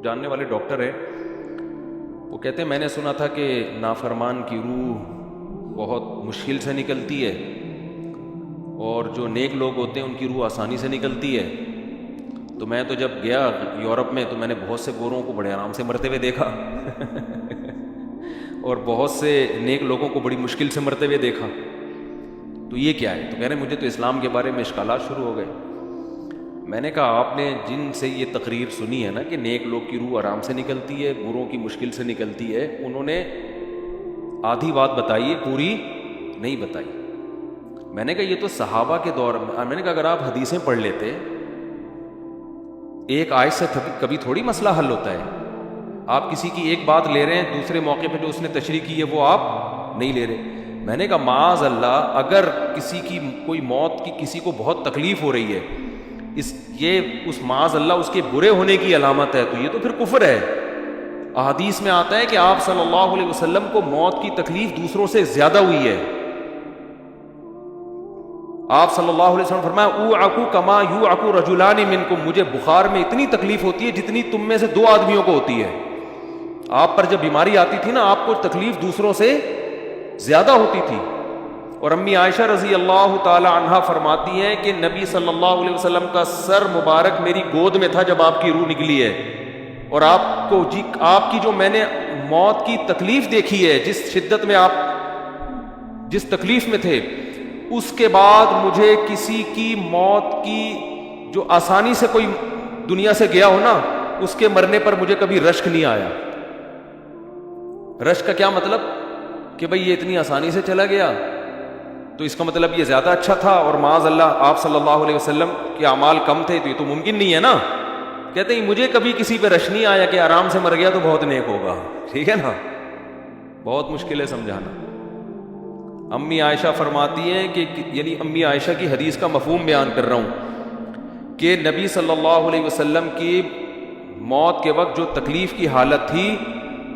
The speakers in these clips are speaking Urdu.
جاننے والے ڈاکٹر ہیں، وہ کہتے ہیں میں نے سنا تھا کہ نافرمان کی روح بہت مشکل سے نکلتی ہے اور جو نیک لوگ ہوتے ہیں ان کی روح آسانی سے نکلتی ہے۔ تو میں تو جب گیا یورپ میں تو میں نے بہت سے گوروں کو بڑے آرام سے مرتے ہوئے دیکھا اور بہت سے نیک لوگوں کو بڑی مشکل سے مرتے ہوئے دیکھا۔ تو یہ کیا ہے؟ تو کہہ رہے ہیں مجھے تو اسلام کے بارے میں اشکالات شروع ہو گئے۔ میں نے کہا آپ نے جن سے یہ تقریر سنی ہے نا کہ نیک لوگ کی روح آرام سے نکلتی ہے، بروں کی مشکل سے نکلتی ہے، انہوں نے آدھی بات بتائی ہے، پوری نہیں بتائی۔ میں نے کہا یہ تو صحابہ کے دور میں نے کہا اگر آپ حدیثیں پڑھ لیتے، ایک آیت سے کبھی تھوڑی مسئلہ حل ہوتا ہے۔ آپ کسی کی ایک بات لے رہے ہیں، دوسرے موقع پہ جو اس نے تشریح کی ہے وہ آپ نہیں لے رہے۔ میں نے کہا معاذ اللہ، اگر کسی کی کوئی موت کی کسی کو بہت تکلیف ہو رہی ہے، اس معاذ اللہ اس کے برے ہونے کی علامت ہے، تو یہ تو پھر کفر ہے۔ احادیث میں آتا ہے کہ آپ صلی اللہ علیہ وسلم کو موت کی تکلیف دوسروں سے زیادہ ہوئی ہے۔ آپ صلی اللہ علیہ وسلم فرمایا اوعکو کما یوعکو رجلان منکم، مجھے بخار میں اتنی تکلیف ہوتی ہے جتنی تم میں سے دو آدمیوں کو ہوتی ہے۔ آپ پر جب بیماری آتی تھی نا، آپ کو تکلیف دوسروں سے زیادہ ہوتی تھی۔ اور امی عائشہ رضی اللہ تعالی عنہا فرماتی ہیں کہ نبی صلی اللہ علیہ وسلم کا سر مبارک میری گود میں تھا جب آپ کی روح نکلی ہے، اور آپ کی جو میں نے موت کی تکلیف دیکھی ہے، جس شدت میں آپ جس تکلیف میں تھے، اس کے بعد مجھے کسی کی موت کی جو آسانی سے کوئی دنیا سے گیا ہو نا، اس کے مرنے پر مجھے کبھی رشک نہیں آیا۔ رشک کا کیا مطلب؟ کہ بھئی یہ اتنی آسانی سے چلا گیا تو اس کا مطلب یہ زیادہ اچھا تھا، اور معاذ اللہ آپ صلی اللہ علیہ وسلم کے اعمال کم تھے، تو یہ تو ممکن نہیں ہے نا۔ کہتے ہیں مجھے کبھی کسی پہ رش نہیں آیا کہ آرام سے مر گیا تو بہت نیک ہوگا، ٹھیک ہے نا، بہت مشکل ہے سمجھانا۔ امی عائشہ فرماتی ہیں کہ یعنی امی عائشہ کی حدیث کا مفہوم بیان کر رہا ہوں کہ نبی صلی اللہ علیہ وسلم کی موت کے وقت جو تکلیف کی حالت تھی،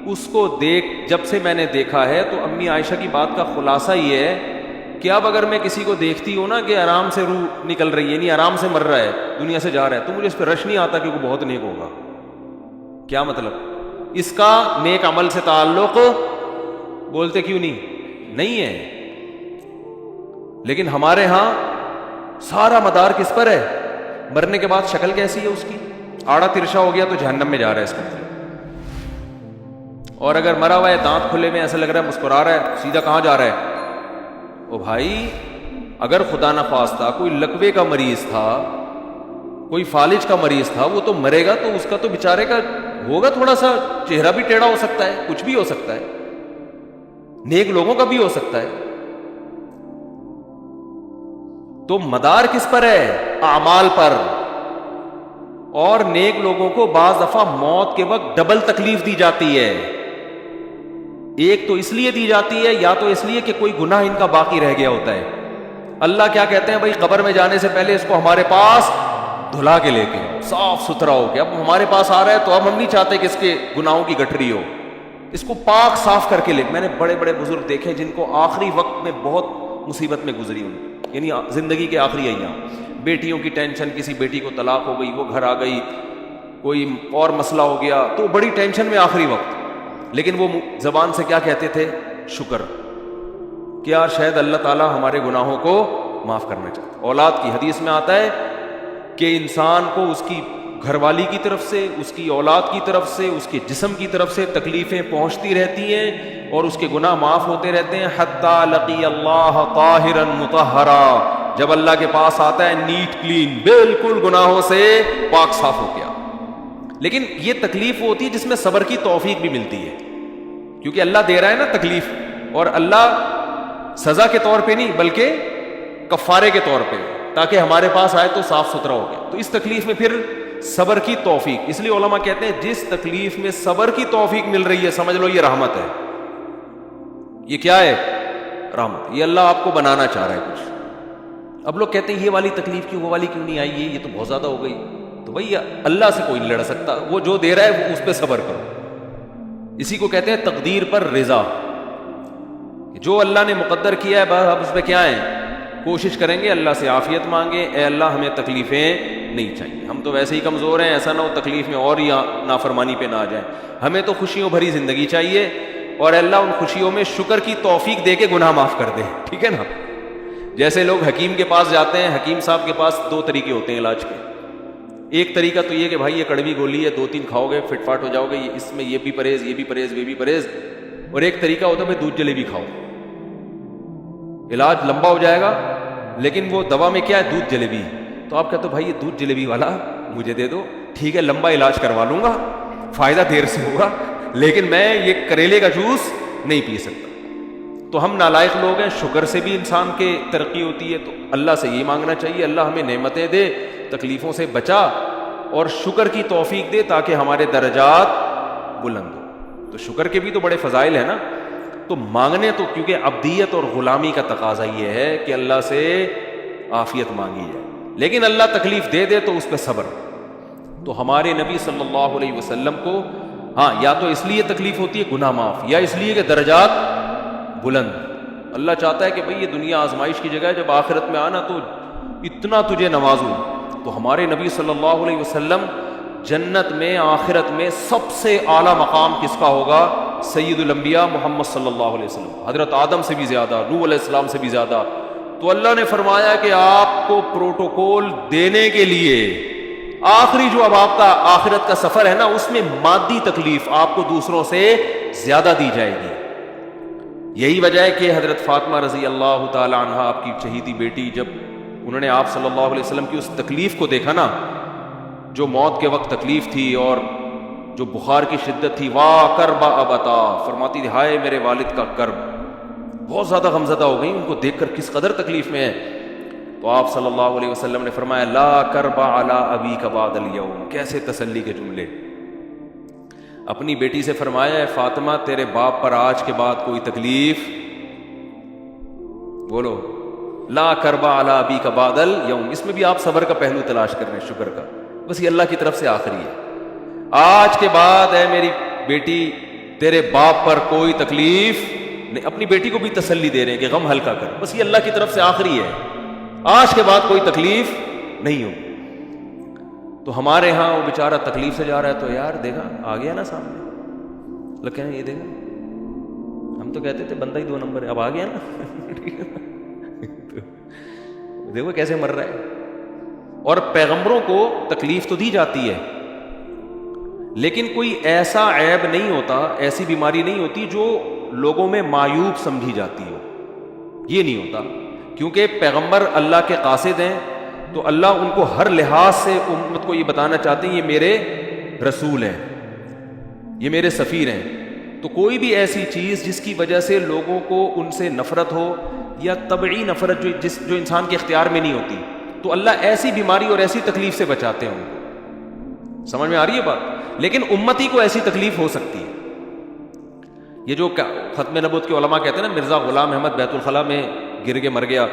اس کو جب سے میں نے دیکھا ہے، تو امی عائشہ کی بات کا خلاصہ یہ ہے کہ اب اگر میں کسی کو دیکھتی ہوں نا کہ آرام سے روح نکل رہی ہے، یعنی آرام سے مر رہا ہے، دنیا سے جا رہا ہے، تو مجھے اس پہ رش نہیں آتا کہ وہ بہت نیک ہوگا۔ کیا مطلب؟ اس کا نیک عمل سے تعلق بولتے کیوں نہیں ہے۔ لیکن ہمارے ہاں سارا مدار کس پر ہے؟ مرنے کے بعد شکل کیسی ہے اس کی؟ آڑا ترشا ہو گیا تو جہنم میں جا رہا ہے اس کا مطلب۔ اور اگر مرا ہوا ہے، دانت کھلے میں، ایسا لگ رہا ہے مسکرا رہا ہے، سیدھا کہاں جا رہا ہے؟ او بھائی، اگر خدا نخواستہ کوئی لقوے کا مریض تھا، کوئی فالج کا مریض تھا، وہ تو مرے گا تو اس کا تو بیچارے کا ہوگا، تھوڑا سا چہرہ بھی ٹیڑھا ہو سکتا ہے، کچھ بھی ہو سکتا ہے، نیک لوگوں کا بھی ہو سکتا ہے۔ تو مدار کس پر ہے؟ اعمال پر۔ اور نیک لوگوں کو بعض دفعہ موت کے وقت ڈبل تکلیف دی جاتی ہے۔ ایک تو اس لیے دی جاتی ہے، یا تو اس لیے کہ کوئی گناہ ان کا باقی رہ گیا ہوتا ہے۔ اللہ کیا کہتے ہیں؟ بھائی قبر میں جانے سے پہلے اس کو ہمارے پاس دھلا کے لے کے صاف ستھرا ہو کے، اب ہمارے پاس آ رہا ہے تو اب ہم نہیں چاہتے کہ اس کے گناہوں کی گٹھری ہو، اس کو پاک صاف کر کے لے۔ میں نے بڑے بڑے بزرگ دیکھے جن کو آخری وقت میں بہت مصیبت میں گزری ہوئی، یعنی زندگی کے آخری ایام، بیٹیوں کی ٹینشن، کسی بیٹی کو طلاق ہو گئی، وہ گھر آ گئی، کوئی اور مسئلہ ہو گیا، تو بڑی ٹینشن میں آخری وقت، لیکن وہ زبان سے کیا کہتے تھے؟ شکر، کیا شاید اللہ تعالیٰ ہمارے گناہوں کو معاف کرنا چاہتا۔ اولاد کی حدیث میں آتا ہے کہ انسان کو اس کی گھر والی کی طرف سے، اس کی اولاد کی طرف سے، اس کے جسم کی طرف سے تکلیفیں پہنچتی رہتی ہیں اور اس کے گناہ معاف ہوتے رہتے ہیں، حتی لقی اللہ طاہرا مطہرا، جب اللہ کے پاس آتا ہے نیٹ کلین، بالکل گناہوں سے پاک صاف ہو گیا۔ لیکن یہ تکلیف ہوتی ہے جس میں صبر کی توفیق بھی ملتی ہے، کیونکہ اللہ دے رہا ہے نا تکلیف، اور اللہ سزا کے طور پہ نہیں بلکہ کفارے کے طور پہ، تاکہ ہمارے پاس آئے تو صاف ستھرا ہو گیا۔ تو اس تکلیف میں پھر صبر کی توفیق، اس لیے علماء کہتے ہیں جس تکلیف میں صبر کی توفیق مل رہی ہے، سمجھ لو یہ رحمت ہے۔ یہ کیا ہے؟ رحمت۔ یہ اللہ آپ کو بنانا چاہ رہا ہے کچھ۔ اب لوگ کہتے ہیں یہ والی تکلیف کیوں، وہ والی کیوں نہیں آئی، یہ تو بہت زیادہ ہو گئی۔ تو بھائی اللہ سے کوئی نہیں لڑ سکتا، وہ جو دے رہا ہے وہ اس پہ صبر کرو۔ اسی کو کہتے ہیں تقدیر پر رضا، جو اللہ نے مقدر کیا ہے بس اب اس پہ کیا ہے، کوشش کریں گے اللہ سے عافیت مانگیں، اے اللہ ہمیں تکلیفیں نہیں چاہیے. ہم تو ویسے ہی کمزور ہیں, ایسا نہ ہو تکلیف میں اور ہی نافرمانی پہ نہ آ جائیں. ہمیں تو خوشیوں بھری زندگی چاہیے, اور اللہ ان خوشیوں میں شکر کی توفیق دے کے گناہ معاف کر دے. ٹھیک ہے نا. جیسے لوگ حکیم کے پاس جاتے ہیں, حکیم صاحب کے پاس 2 طریقے ہوتے ہیں علاج کے. ایک طریقہ تو یہ کہ بھائی یہ کڑوی گولی ہے, 2-3 کھاؤ گے فٹ فاٹ ہو جاؤ گے, اس میں یہ بھی پرہیز, یہ بھی پرہیز, یہ بھی پرہیز. اور ایک طریقہ ہوتا ہے بھائی دودھ جلیبی کھاؤ, علاج لمبا ہو جائے گا لیکن وہ دوا میں کیا ہے, دودھ جلیبی. تو آپ کہتے ہو بھائی یہ دودھ جلیبی والا مجھے دے دو, ٹھیک ہے لمبا علاج کروا لوں گا, فائدہ دیر سے ہوگا, لیکن میں یہ کریلے کا جوس نہیں پی سکتا. تو ہم نالائق لوگ ہیں. شکر سے بھی انسان کے ترقی ہوتی ہے, تو اللہ سے یہی مانگنا چاہیے اللہ ہمیں نعمتیں دے, تکلیفوں سے بچا اور شکر کی توفیق دے تاکہ ہمارے درجات بلند ہو. تو شکر کے بھی تو بڑے فضائل ہیں نا. تو مانگنے تو کیونکہ عبدیت اور غلامی کا تقاضا یہ ہے کہ اللہ سے عافیت مانگی جائے, لیکن اللہ تکلیف دے دے تو اس پہ صبر. تو ہمارے نبی صلی اللہ علیہ وسلم کو ہاں یا تو اس لیے تکلیف ہوتی ہے گناہ معاف, یا اس لیے کہ درجات بلند. اللہ چاہتا ہے کہ بھئی یہ دنیا آزمائش کی جگہ ہے, جب آخرت میں آنا تو اتنا تجھے نوازوں. تو ہمارے نبی صلی اللہ علیہ وسلم جنت میں آخرت میں سب سے اعلیٰ مقام کس کا ہوگا؟ سید الانبیاء محمد صلی اللہ علیہ وسلم, حضرت آدم سے بھی زیادہ, نوح علیہ السلام سے بھی زیادہ. تو اللہ نے فرمایا کہ آپ کو پروٹوکول دینے کے لیے آخری جو اب آپ کا آخرت کا سفر ہے نا, اس میں مادی تکلیف آپ کو دوسروں سے زیادہ دی جائے گی. یہی وجہ ہے کہ حضرت فاطمہ رضی اللہ تعالی عنہ آپ کی چہیتی بیٹی, جب انہوں نے آپ صلی اللہ علیہ وسلم کی اس تکلیف کو دیکھا نا, جو موت کے وقت تکلیف تھی اور جو بخار کی شدت تھی, واہ کرب ابتا, فرماتی تھی ہائے میرے والد کا کرب. بہت زیادہ غمزدہ ہو گئی ان کو دیکھ کر کس قدر تکلیف میں ہے. تو آپ صلی اللہ علیہ وسلم نے فرمایا لا کرب علی ابیک بعد الیوم. کیسے تسلی کے جملے. اپنی بیٹی سے فرمایا ہے فاطمہ تیرے باپ پر آج کے بعد کوئی تکلیف, بولو لا کرب علی ابیک بعد الیوم. اس میں بھی آپ صبر کا پہلو تلاش کر رہے ہیں, شکر کا. بس یہ اللہ کی طرف سے آخری ہے. آج کے بعد اے میری بیٹی تیرے باپ پر کوئی تکلیف نہیں. اپنی بیٹی کو بھی تسلی دے رہے ہیں کہ غم ہلکا کر, بس یہ اللہ کی طرف سے آخری ہے, آج کے بعد کوئی تکلیف نہیں ہو. تو ہمارے ہاں وہ بیچارہ تکلیف سے جا رہا ہے, تو یار دیکھا آ گیا نا سامنے, لگ کہنا یہ دیکھا, ہم تو کہتے تھے بندہ ہی 2 نمبر ہے, اب آ گیا نا. دیکھو کیسے مر رہا ہے. اور پیغمبروں کو تکلیف تو دی جاتی ہے, لیکن کوئی ایسا عیب نہیں ہوتا, ایسی بیماری نہیں ہوتی جو لوگوں میں معیوب سمجھی جاتی ہو. یہ نہیں ہوتا, کیونکہ پیغمبر اللہ کے قاصد ہیں, تو اللہ ان کو ہر لحاظ سے امت کو یہ بتانا چاہتے ہیں یہ میرے رسول ہیں, یہ میرے سفیر ہیں. تو کوئی بھی ایسی چیز جس کی وجہ سے لوگوں کو ان سے نفرت ہو, یا طبعی نفرت جو انسان کے اختیار میں نہیں ہوتی, تو اللہ ایسی بیماری اور ایسی تکلیف سے بچاتے ہیں ان کو. سمجھ میں آ رہی ہے بات؟ لیکن امتی کو ایسی تکلیف ہو سکتی ہے. یہ جو ختم نبوت کے علماء کہتے ہیں نا مرزا غلام احمد بیت الخلاء میں گر کے مر گیا,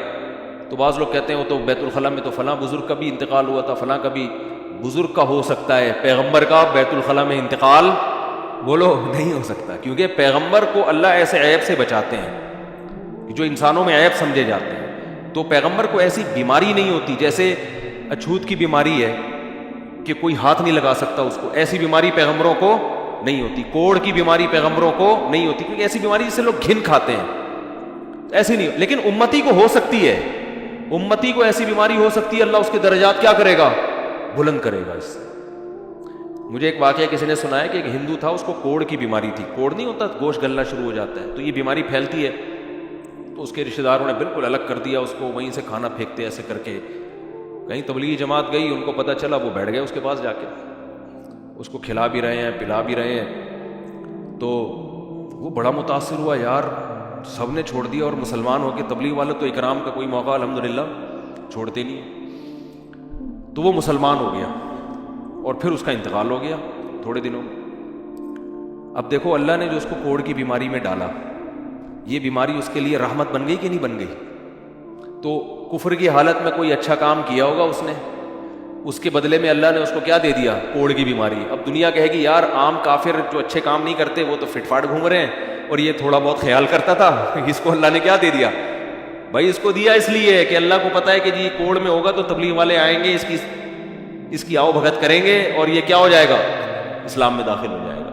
تو بعض لوگ کہتے ہیں وہ تو بیت الخلاء میں تو فلاں بزرگ کا بھی انتقال ہوا تھا, فلاں کا بھی. بزرگ کا ہو سکتا ہے, پیغمبر کا بیت الخلاء میں انتقال بولو نہیں ہو سکتا, کیونکہ پیغمبر کو اللہ ایسے عیب سے بچاتے ہیں جو انسانوں میں عیب سمجھے جاتے ہیں. تو پیغمبر کو ایسی بیماری نہیں ہوتی, جیسے اچھوت کی بیماری ہے کہ کوئی ہاتھ نہیں لگا سکتا اس کو, ایسی بیماری پیغمبروں کو نہیں ہوتی. کوڑ کی بیماری پیغمبروں کو نہیں ہوتی, کیونکہ ایسی بیماری جس سے لوگ گھن کھاتے ہیں, ایسی نہیں. لیکن امتی کو ہو سکتی ہے, امتی کو ایسی بیماری ہو سکتی ہے, اللہ اس کے درجات کیا کرے گا؟ بلند کرے گا. اس سے مجھے ایک واقعہ کسی نے سنایا کہ ایک ہندو تھا, اس کو کوڑ کی بیماری تھی. کوڑ نہیں ہوتا گوشت گلنا شروع ہو جاتا ہے, تو یہ بیماری پھیلتی ہے. تو اس کے رشتہ داروں نے بالکل الگ کر دیا اس کو, وہیں سے کھانا پھینکتے ایسے کر کے. کہیں تبلیغی جماعت گئی, ان کو پتہ چلا, وہ بیٹھ گئے اس کے پاس جا کے, اس کو کھلا بھی رہے ہیں پلا بھی رہے ہیں. تو وہ بڑا متاثر ہوا, یار سب نے چھوڑ دیا اور مسلمان ہو کے تبلیغ والے تو اکرام کا کوئی موقع الحمدللہ چھوڑتے نہیں ہیں. تو وہ مسلمان ہو گیا اور پھر اس کا انتقال ہو گیا تھوڑے دنوں میں. اب دیکھو اللہ نے جو اس کو کوڑ کی بیماری میں ڈالا, یہ بیماری اس کے لیے رحمت بن گئی کہ نہیں بن گئی؟ تو کفر کی حالت میں کوئی اچھا کام کیا ہوگا اس نے, اس کے بدلے میں اللہ نے اس کو کیا دے دیا؟ کوڑ کی بیماری. اب دنیا کہے گی یار عام کافر جو اچھے کام نہیں کرتے وہ تو فٹ فاٹ گھوم رہے ہیں, اور یہ تھوڑا بہت خیال کرتا تھا, اس کو اللہ نے کیا دے دیا؟ بھائی اس کو دیا اس لیے کہ اللہ کو پتا ہے کہ جی کوڑ میں ہوگا تو تبلیغ والے آئیں گے, اس کی اس کی آؤ بھگت کریں گے اور یہ کیا ہو جائے گا؟ اسلام میں داخل ہو جائے گا۔